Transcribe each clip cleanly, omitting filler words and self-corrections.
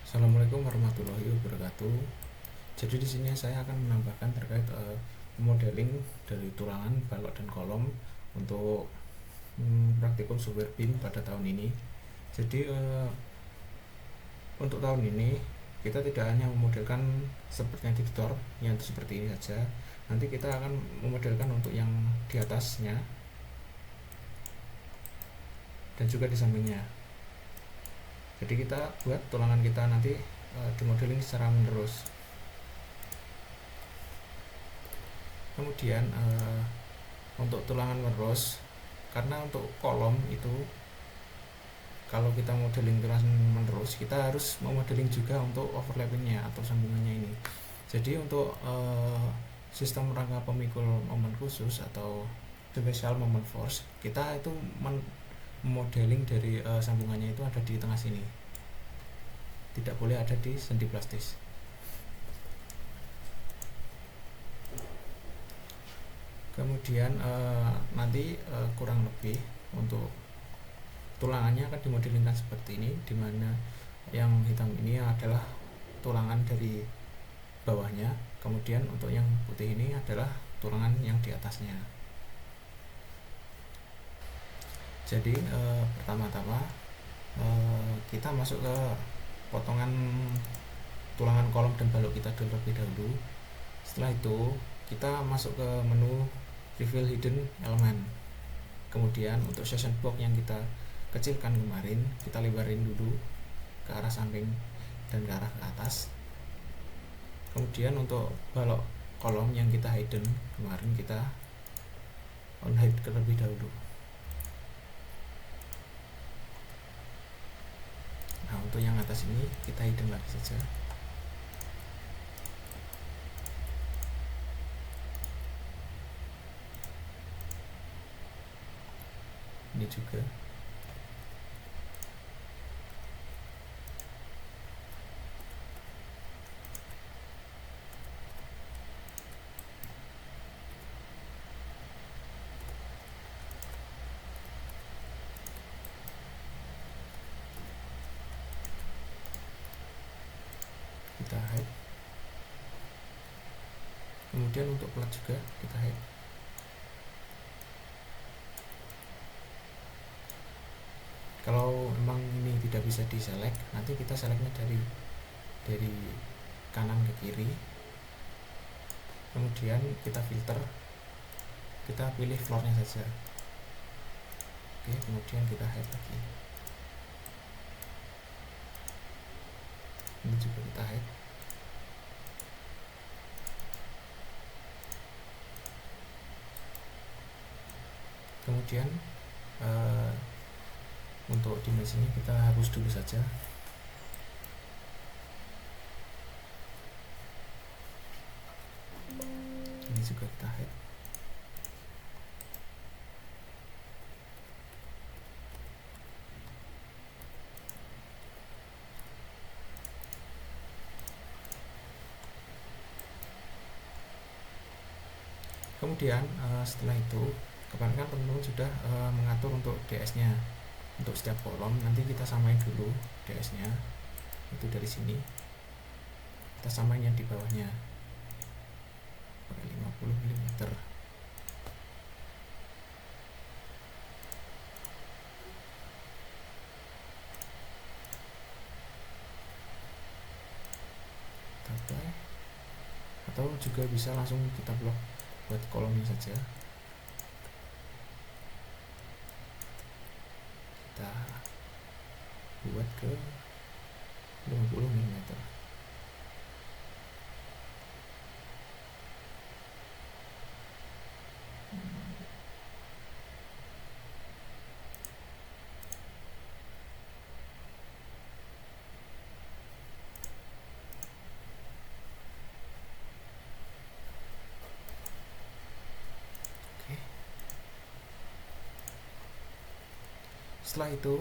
Assalamualaikum warahmatullahi wabarakatuh. Jadi di sini saya akan menambahkan terkait modeling dari tulangan, balok dan kolom untuk praktikum software BIM pada tahun ini. Jadi untuk tahun ini kita tidak hanya memodelkan seperti yang di tutor yang seperti ini saja. Nanti kita akan memodelkan untuk yang di atasnya dan juga di sampingnya. Jadi kita buat tulangan kita nanti dimodeling secara menerus. Kemudian untuk tulangan menerus, karena untuk kolom itu kalau kita modeling tulangan menerus, kita harus memodeling juga untuk overlappingnya atau sambungannya ini. Jadi untuk sistem rangka pemikul momen khusus atau special moment force, kita itu modeling dari sambungannya itu ada di tengah sini, tidak boleh ada di sendi plastis. Kemudian nanti kurang lebih untuk tulangannya akan dimodelingkan seperti ini, dimana yang hitam ini adalah tulangan dari bawahnya, kemudian untuk yang putih ini adalah tulangan yang di atasnya. Jadi pertama-tama kita masuk ke potongan tulangan kolom dan balok kita terlebih dahulu. Setelah itu kita masuk ke menu reveal hidden element. Kemudian untuk section box yang kita kecilkan kemarin, kita lebarin dulu ke arah samping dan ke arah ke atas. Kemudian untuk balok kolom yang kita hidden kemarin, kita on hide terlebih dahulu. Nah, untuk yang atas ini kita hidden lagi saja. Ini juga. Kita hide. Kemudian untuk plat juga kita hide. Kalau memang ini tidak bisa diselect, nanti kita selectnya dari kanan ke kiri. Kemudian kita filter, kita pilih floornya saja. Oke, kemudian kita hide lagi. Ini juga kita hide. Kemudian untuk dimensinya kita hapus dulu saja. Ini juga kita hide. Kemudian setelah itu kemarin kan teman-teman sudah mengatur untuk DS-nya. Untuk setiap kolom nanti kita samain dulu DS-nya, itu dari sini kita samain yang di bawahnya pakai 50 mm. Atau juga bisa langsung kita blok buat kolomnya saja. Kita buat ke 50 mm. Setelah itu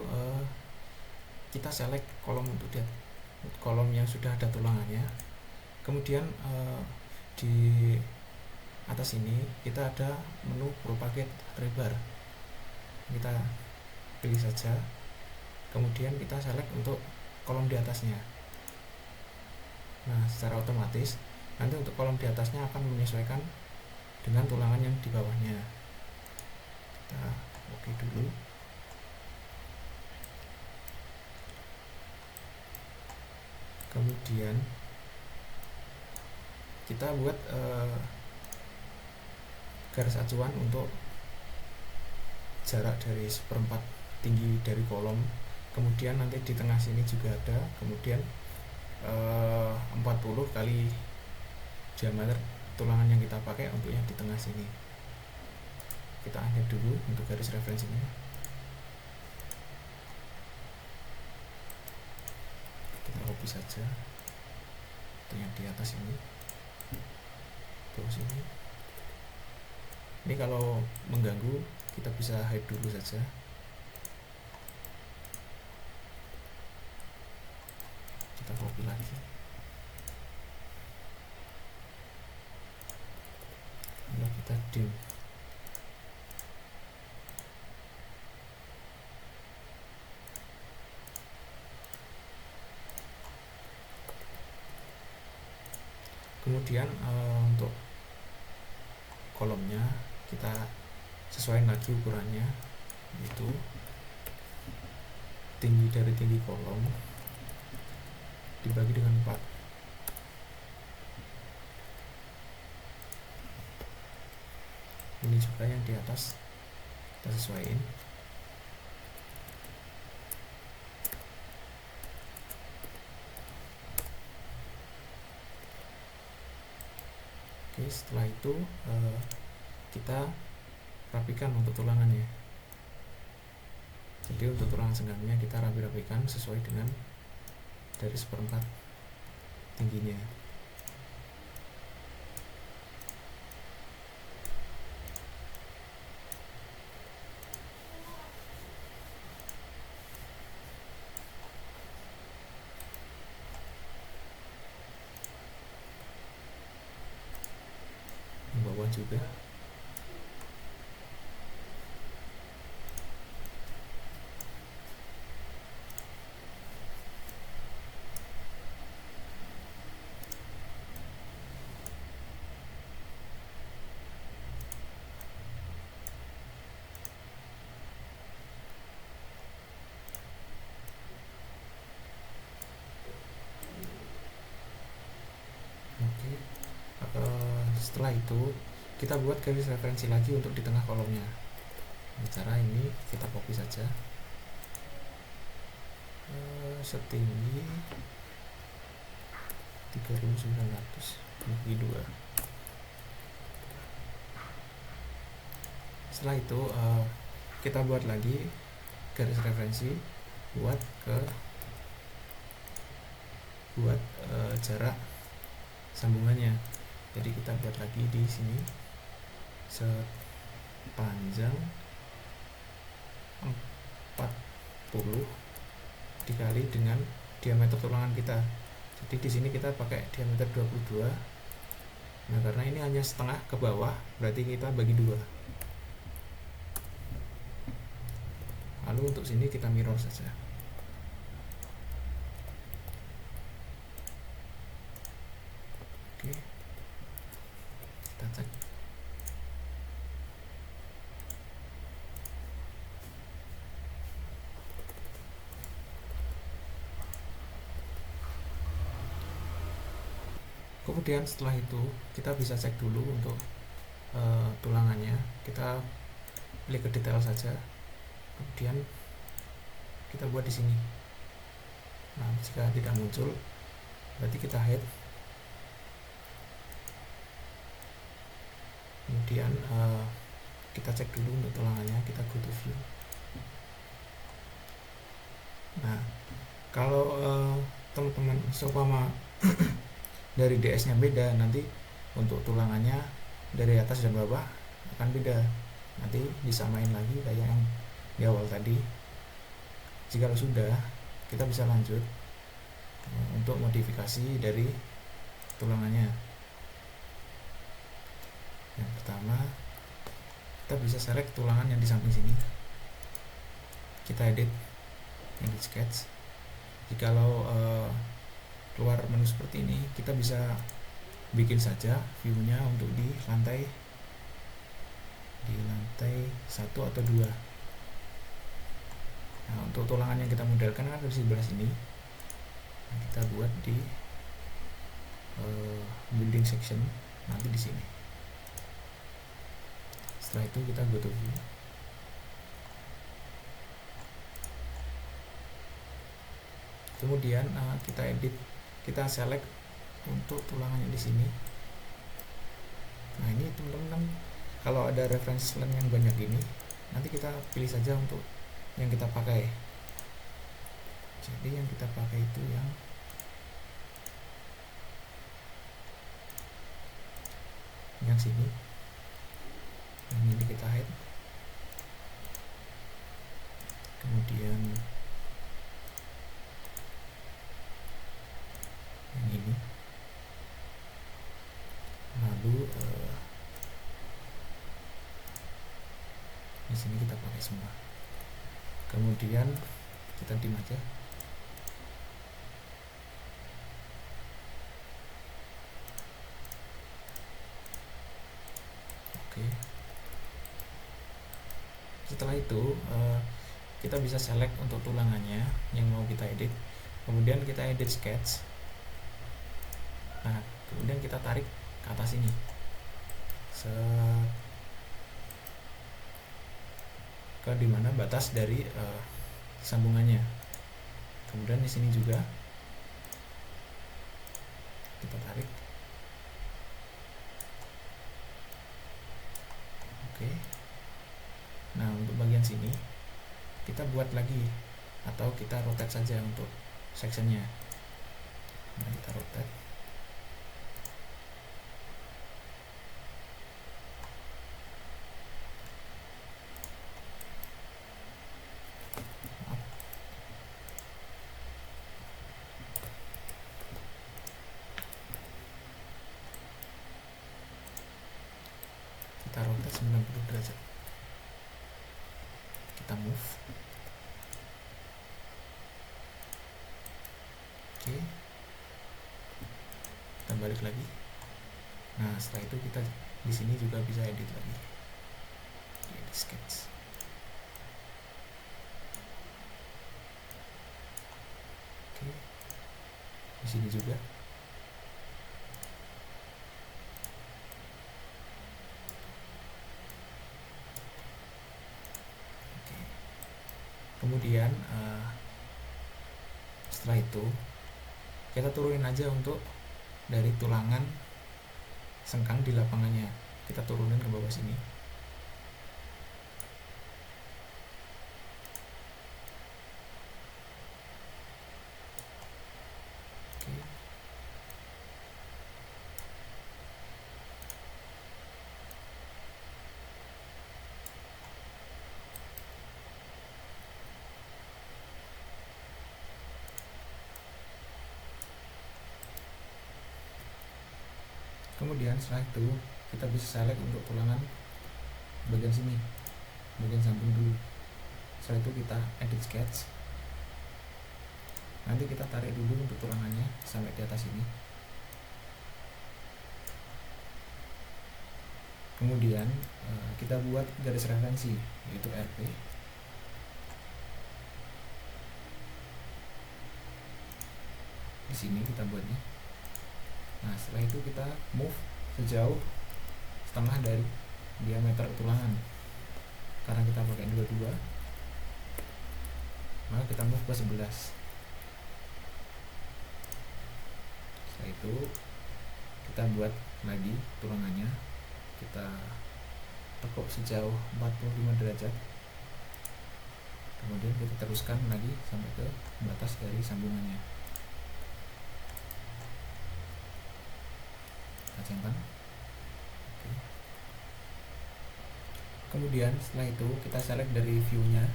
kita select kolom untuk kolom yang sudah ada tulangannya. Kemudian di atas ini kita ada menu propagate rebar, kita pilih saja. Kemudian kita select untuk kolom di atasnya. Nah, secara otomatis nanti untuk kolom di atasnya akan menyesuaikan dengan tulangan yang di bawahnya. Kita oke dulu. Kemudian kita buat garis acuan untuk jarak dari 1/4 tinggi dari kolom. Kemudian nanti di tengah sini juga ada, kemudian 40 kali diameter tulangan yang kita pakai untuk yang di tengah sini. Kita add dulu untuk garis referensinya. Kita copy saja untuk yang di atas ini, terus ini. Ini kalau mengganggu kita bisa hide dulu saja. Kita copy lagi. Lalu kita dim. Kemudian untuk kolomnya kita sesuaikan lagi ukurannya, yaitu tinggi dari tinggi kolom dibagi dengan 4. Ini juga yang di atas kita sesuaikan. Oke, setelah itu kita rapikan untuk tulangannya. Jadi untuk tulangan senggangnya kita rapi-rapikan sesuai dengan dari 1/4 tingginya. Bawah juga. Oke. Setelah itu kita buat garis referensi lagi untuk di tengah kolomnya. Cara ini kita copy saja, setinggi 3900 bagi 2. Setelah itu kita buat lagi garis referensi buat jarak sambungannya. Jadi kita buat lagi di sini sepanjang 40 dikali dengan diameter tulangan kita. Jadi di sini kita pakai diameter 22. Nah, karena ini hanya setengah ke bawah, berarti kita bagi 2. Lalu untuk sini kita mirror saja. Oke. Kita cek. Kemudian setelah itu kita bisa cek dulu untuk tulangannya. Kita pilih ke detail saja, kemudian kita buat di sini. Nah, jika tidak muncul berarti kita hide. Kemudian kita cek dulu untuk tulangannya, kita go to view. Nah, kalau teman-teman seumpama dari DS nya beda, nanti untuk tulangannya dari atas dan bawah akan beda, nanti disamain lagi kayak yang di awal tadi. Jika sudah, kita bisa lanjut untuk modifikasi dari tulangannya. Yang pertama, kita bisa select tulangan yang di samping sini, kita edit yang di sketch. Jikalau keluar menu seperti ini, kita bisa bikin saja view-nya untuk di lantai 1 atau 2. Nah, untuk tulangan yang kita modelkan kan di sebelah sini. Nah, kita buat di building section nanti di sini. Setelah itu kita go to view. Kemudian kita edit, kita select untuk tulangannya di sini. Nah, ini teman-teman, kalau ada reference line yang banyak ini, nanti kita pilih saja untuk yang kita pakai. Jadi yang kita pakai itu yang sini, yang ini kita hide, kemudian yang ini, lalu di sini kita pakai semua. Kemudian kita dim aja. Oke. Setelah itu kita bisa select untuk tulangannya yang mau kita edit. Kemudian kita edit sketch. Nah, kemudian kita tarik ke atas ini. Ke dimana batas dari sambungannya. Kemudian di sini juga kita tarik. Oke. Nah, untuk bagian sini kita buat lagi atau kita rotate saja untuk sectionnya. Nah, kita rotate. Kita rotate 90 derajat. Kita move. Oke. Kita balik lagi. Nah, setelah itu kita di sini juga bisa edit lagi. Edit sketch. Oke. Di sini juga. Kemudian setelah itu kita turunin aja untuk dari tulangan sengkang di lapangannya, kita turunin ke bawah sini. Oke. Kemudian setelah itu kita bisa select untuk tulangan bagian sini, bagian sambung dulu. Setelah itu kita edit sketch. Nanti kita tarik dulu untuk tulangannya sampai di atas ini. Kemudian kita buat garis referensi, yaitu RP. Di sini kita buatnya. Nah, setelah itu kita move sejauh setengah dari diameter tulangan. Karena kita pakai 22, maka kita move ke 11. Setelah itu kita buat lagi tulangannya, kita tekuk sejauh 45 derajat. Kemudian kita teruskan lagi sampai ke batas dari sambungannya. Centang. Oke. Kemudian setelah itu kita select dari view-nya,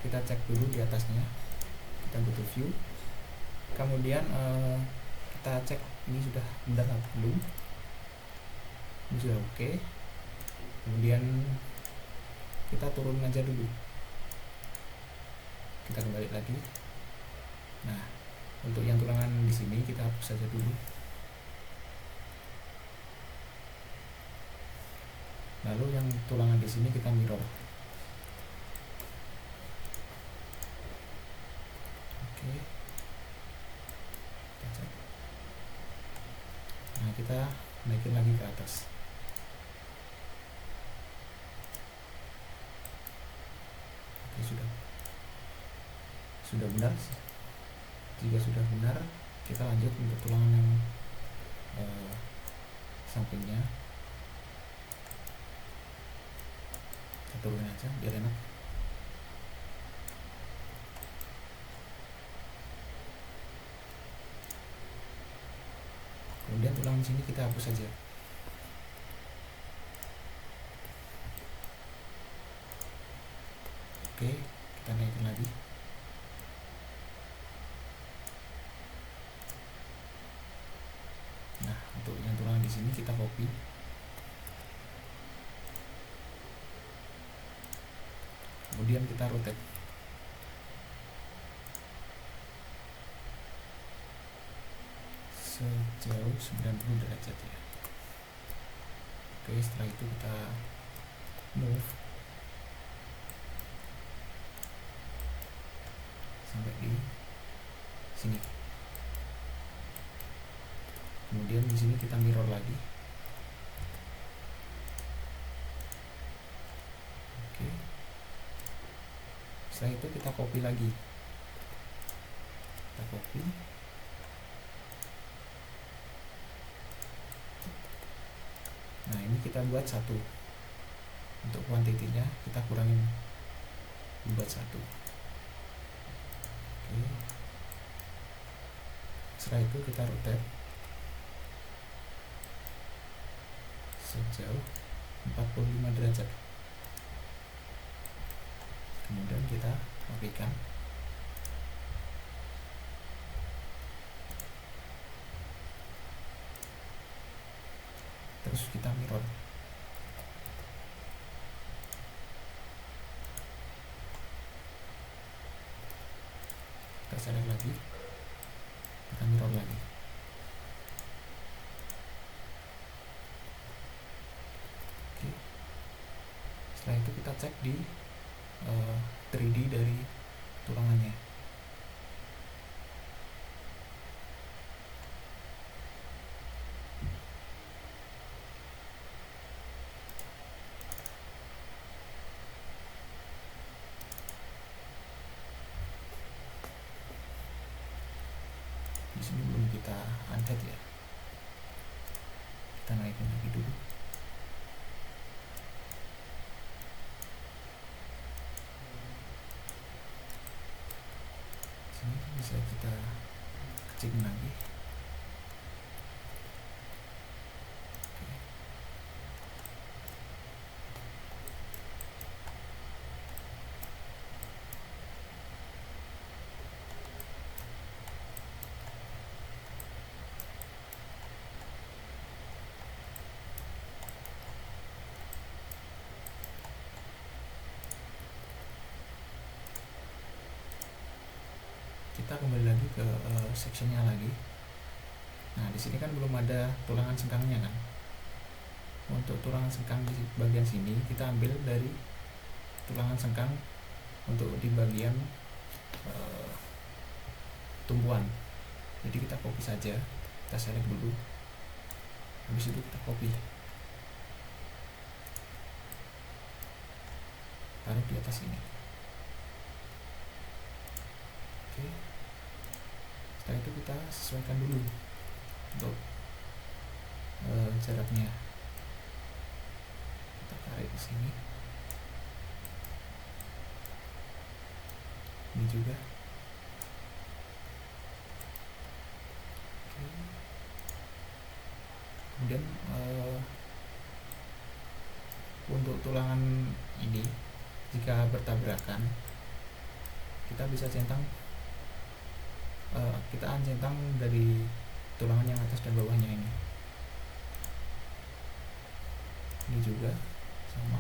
kita cek dulu di atasnya, kita go to view. Kemudian kita cek ini sudah benar atau belum. Ini sudah oke. Kemudian kita turun aja dulu, kita kembali lagi. Nah, Untuk yang tulangan di sini kita hapus saja dulu. Lalu yang tulangan di sini kita mirror. Oke. Kita cek. Nah, kita naikin lagi ke atas. Oke, sudah benar. Jika sudah benar, kita lanjut untuk tulangan yang sampingnya. Kita turunin aja biar enak. Kemudian tulangan sini kita hapus saja. Oke, kita naikin lagi. Nah, untuk yang tulangan di sini kita copy. Kemudian kita rotate. Sejauh 90 derajat ya. Oke, setelah itu kita move sampai di sini. Kemudian di sini kita mirror lagi. Oke. Setelah itu kita copy lagi. Kita copy. Nah, ini kita buat satu. Untuk kuantitinya kita kurangin, buat satu. Oke. Setelah itu kita rotate sejauh 45 derajat. Kemudian kita rapikan. Terus kita mirror. Kita select lagi. Kita mirror lagi. Oke. Setelah itu kita cek di 3D dari tulangannya. Di sini belum kita angkat ya. Kita naikin lagi dulu. Sini bisa kita kecilin lagi. Kita kembali lagi ke sectionnya lagi. Nah, di sini kan belum ada tulangan sengkangnya kan. Untuk tulangan sengkang di bagian sini kita ambil dari tulangan sengkang untuk di bagian tumpuan. Jadi kita copy saja, kita select dulu. Habis itu kita copy. Taruh di atas ini. Oke. Setelah itu kita sesuaikan dulu untuk jaraknya. Kita tarik ke sini. Ini juga. Oke. Kemudian untuk tulangan ini jika bertabrakan kita bisa centang, kita centang dari tulangan yang atas dan bawahnya ini. Ini juga sama.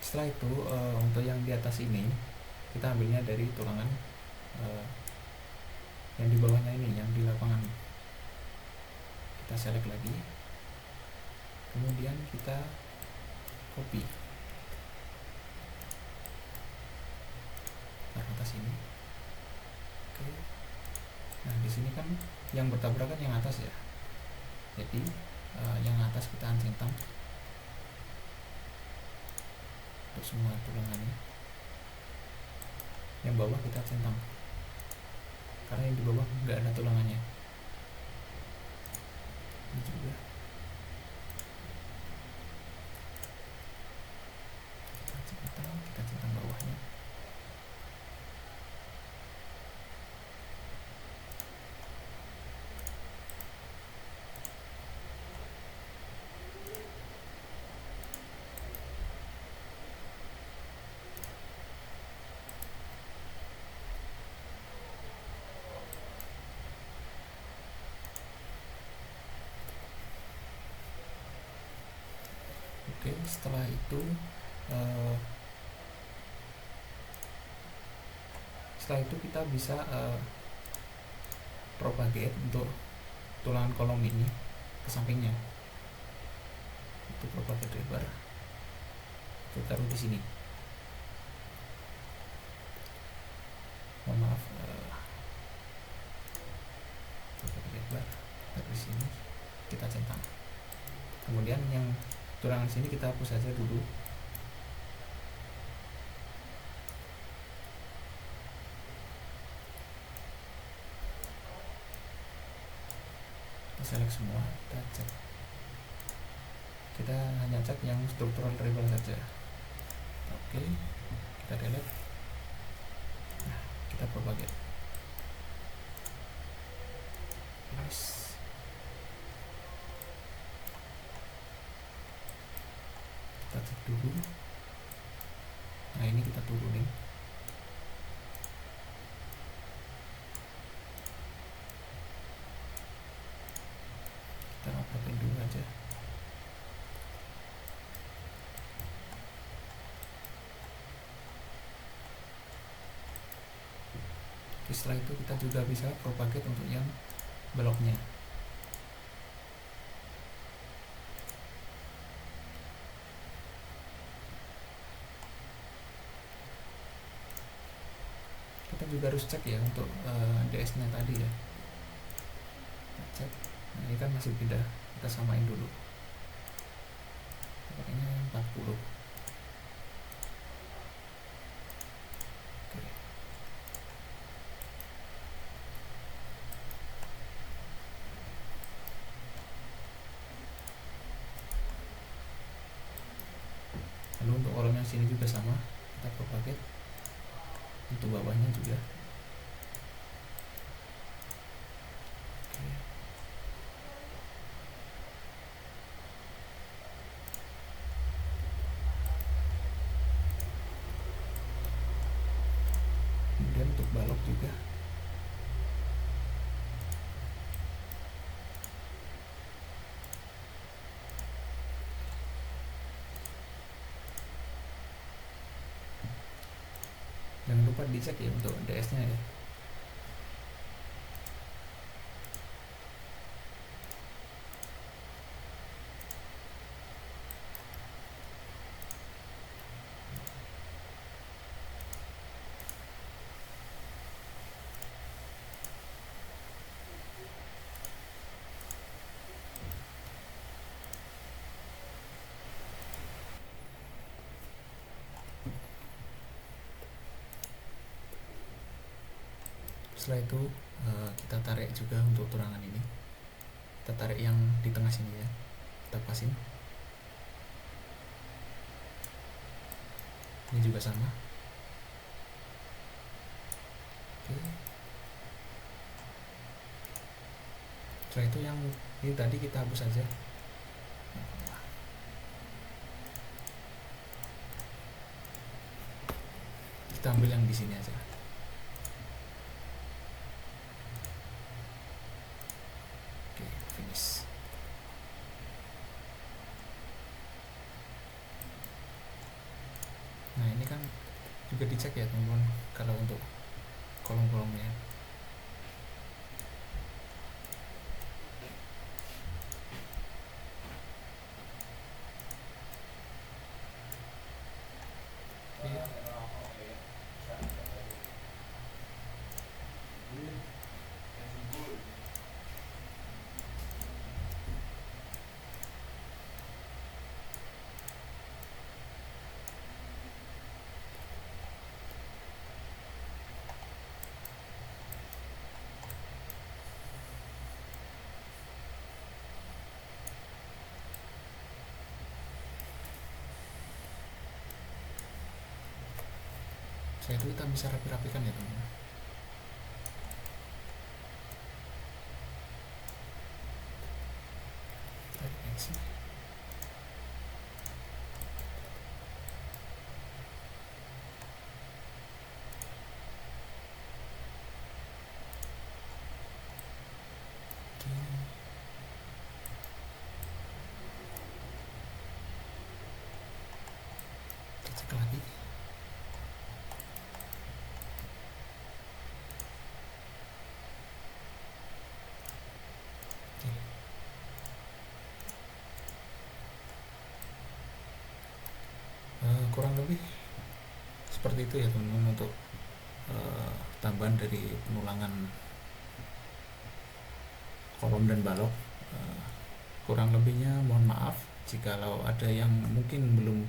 Setelah itu untuk yang di atas ini kita ambilnya dari tulangan yang di bawahnya ini, yang di lapangan. Kita select lagi, kemudian kita copy taruh atas ini. Oke. Nah di sini kan yang bertabrakan yang atas ya, jadi yang atas kita uncentang untuk semua tulangannya, yang bawah kita centang karena yang di bawah nggak ada tulangannya. Ini juga kita centang bawahnya. Oke, setelah itu kita bisa propagate untuk tulangan kolom ini ke sampingnya. Itu propagate lebar kita taruh di sini. Mohon maaf, propagate lebar taruh di sini, kita centang. Kemudian yang tulangan sini kita hapus saja dulu. Kita select semua, kita cek. Kita hanya cek yang struktural variable saja. Oke, kita delete. Nah, kita propagate. Finish. Kita cek dulu. Nah ini kita turunin. Kita rapatin dulu aja. Setelah itu kita juga bisa propagate untuk yang bloknya. Kita juga harus cek ya untuk DS nya tadi ya, kita cek. Nah, ini kan masih beda, kita samain dulu, pakainya 40. Oke. Lalu untuk kolom yang sini juga sama, kita propagate untuk bawahnya juga. Kemudian untuk balok juga jangan lupa dicek ya untuk DS nya ya. Setelah itu kita tarik juga untuk tulangan ini, kita tarik yang di tengah sini ya, kita pasin. Ini juga sama. Oke. Setelah itu yang ini tadi kita hapus saja. Kita ambil yang di sini aja. Oke, finish. juga dicek ya teman-teman kalau untuk kolom-kolomnya. Saya itu kita bisa rapi-rapikan ya teman-teman. Kita cek lagi. Kurang lebih seperti itu ya teman-teman untuk tambahan dari penulangan kolom dan balok. Kurang lebihnya mohon maaf jikalau ada yang mungkin belum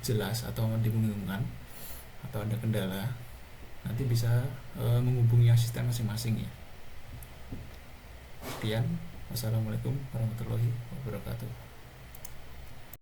jelas atau dibingungkan atau ada kendala, nanti bisa menghubungi asisten masing-masing ya. Sekian, wassalamualaikum warahmatullahi wabarakatuh.